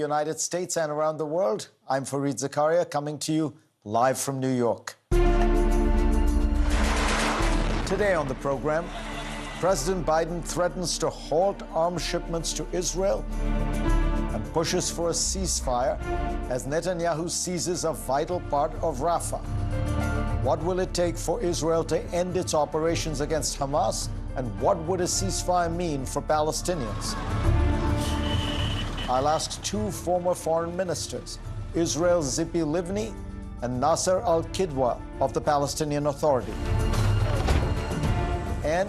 United States and around the world. I'm Fareed Zakaria, coming to you live from New York. Today on the program, President Biden threatens to halt arms shipments to Israel and pushes for a ceasefire as Netanyahu seizes a vital part of Rafah. What will it take for Israel to end its operations against Hamas, and what would a ceasefire mean for Palestinians? I'll ask two former foreign ministers, Israel's Tzipi Livni and Nasser al-Kidwa of the Palestinian Authority. And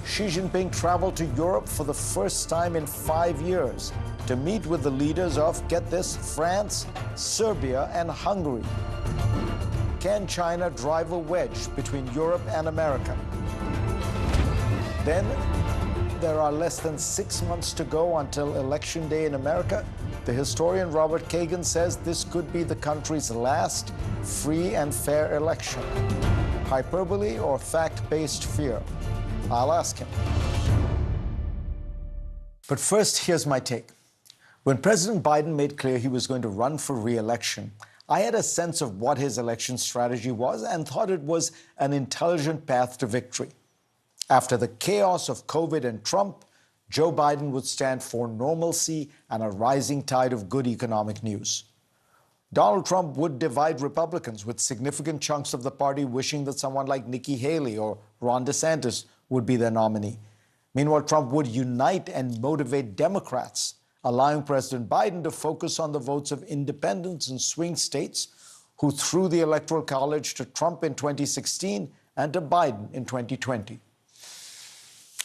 Xi Jinping traveled to Europe for the first time in 5 years to meet with the leaders of, get this, France, Serbia, and Hungary. Can China drive a wedge between Europe and America? Then, there are less than 6 months to go until Election Day in America. The historian Robert Kagan says this could be the country's last free and fair election. Hyperbole or fact-based fear? I'll ask him. But first, here's my take. When President Biden made clear he was going to run for re-election, I had a sense of what his election strategy was and thought it was an intelligent path to victory. After the chaos of COVID and Trump, Joe Biden would stand for normalcy and a rising tide of good economic news. Donald Trump would divide Republicans, with significant chunks of the party wishing that someone like Nikki Haley or Ron DeSantis would be their nominee. Meanwhile, Trump would unite and motivate Democrats, allowing President Biden to focus on the votes of independents and swing states who threw the Electoral College to Trump in 2016 and to Biden in 2020.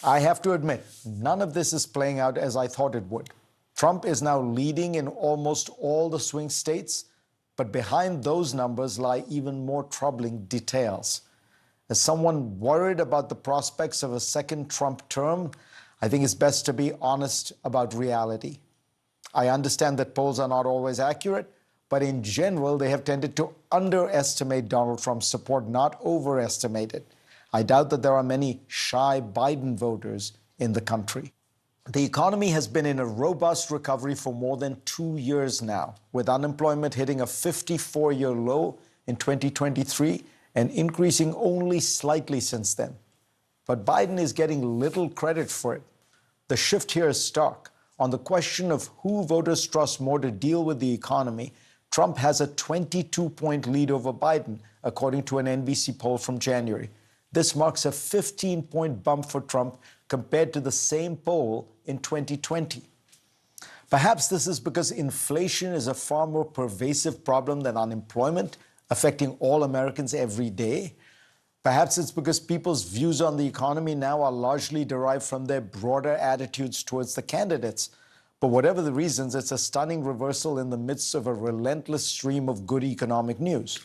I have to admit, none of this is playing out as I thought it would. Trump is now leading in almost all the swing states, but behind those numbers lie even more troubling details. As someone worried about the prospects of a second Trump term, I think it's best to be honest about reality. I understand that polls are not always accurate, but in general, they have tended to underestimate Donald Trump's support, not overestimate it. I doubt that there are many shy Biden voters in the country. The economy has been in a robust recovery for more than 2 years now, with unemployment hitting a 54-year low in 2023 and increasing only slightly since then. But Biden is getting little credit for it. The shift here is stark. On the question of who voters trust more to deal with the economy, Trump has a 22-point lead over Biden, according to an NBC poll from January. This marks a 15-point bump for Trump compared to the same poll in 2020. Perhaps this is because inflation is a far more pervasive problem than unemployment, affecting all Americans every day. Perhaps it's because people's views on the economy now are largely derived from their broader attitudes towards the candidates. But whatever the reasons, it's a stunning reversal in the midst of a relentless stream of good economic news.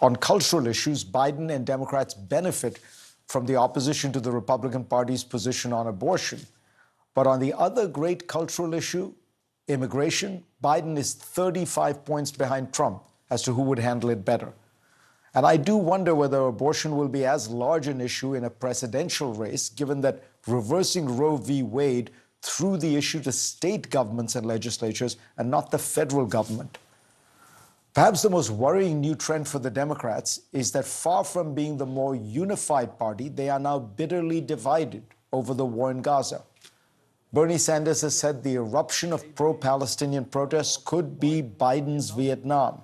On cultural issues, Biden and Democrats benefit from the opposition to the Republican Party's position on abortion. But on the other great cultural issue, immigration, Biden is 35 points behind Trump as to who would handle it better. And I do wonder whether abortion will be as large an issue in a presidential race, given that reversing Roe v. Wade threw the issue to state governments and legislatures and not the federal government. Perhaps the most worrying new trend for the Democrats is that far from being the more unified party, they are now bitterly divided over the war in Gaza. Bernie Sanders has said the eruption of pro-Palestinian protests could be Biden's Vietnam,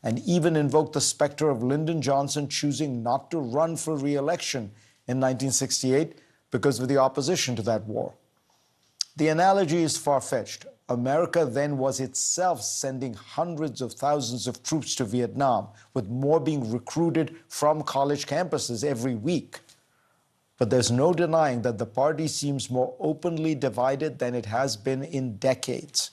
and even invoked the specter of Lyndon Johnson choosing not to run for re-election in 1968 because of the opposition to that war. The analogy is far-fetched. America then was itself sending hundreds of thousands of troops to Vietnam, with more being recruited from college campuses every week. But there's no denying that the party seems more openly divided than it has been in decades.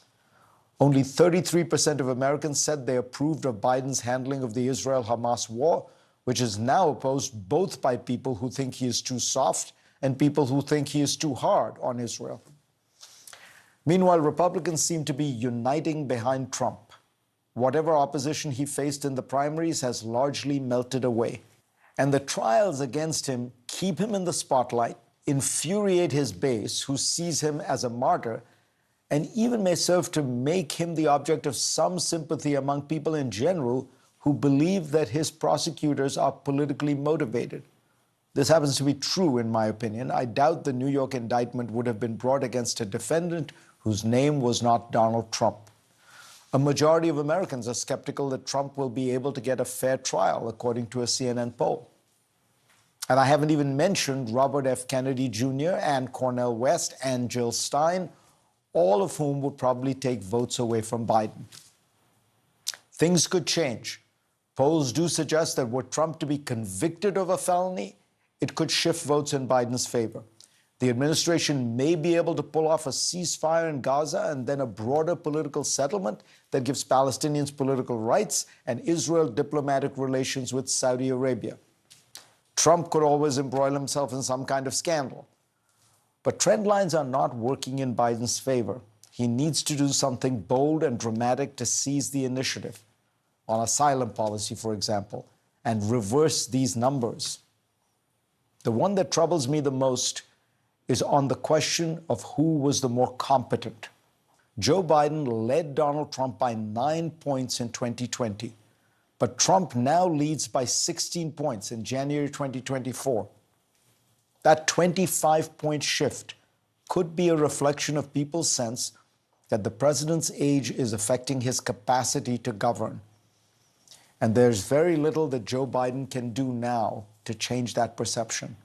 Only 33% of Americans said they approved of Biden's handling of the Israel-Hamas war, which is now opposed both by people who think he is too soft and people who think he is too hard on Israel. Meanwhile, Republicans seem to be uniting behind Trump. Whatever opposition he faced in the primaries has largely melted away. And the trials against him keep him in the spotlight, infuriate his base, who sees him as a martyr, and even may serve to make him the object of some sympathy among people in general who believe that his prosecutors are politically motivated. This happens to be true, in my opinion. I doubt the New York indictment would have been brought against a defendant whose name was not Donald Trump. A majority of Americans are skeptical that Trump will be able to get a fair trial, according to a CNN poll. And I haven't even mentioned Robert F. Kennedy Jr. and Cornel West and Jill Stein, all of whom would probably take votes away from Biden. Things could change. Polls do suggest that were Trump to be convicted of a felony, it could shift votes in Biden's favor. The administration may be able to pull off a ceasefire in Gaza and then a broader political settlement that gives Palestinians political rights and Israel diplomatic relations with Saudi Arabia. Trump could always embroil himself in some kind of scandal. But trend lines are not working in Biden's favor. He needs to do something bold and dramatic to seize the initiative, on asylum policy, for example, and reverse these numbers. The one that troubles me the most is on the question of who was the more competent. Joe Biden led Donald Trump by 9 points in 2020, but Trump now leads by 16 points in January 2024. That 25-point shift could be a reflection of people's sense that the president's age is affecting his capacity to govern. And there's very little that Joe Biden can do now to change that perception.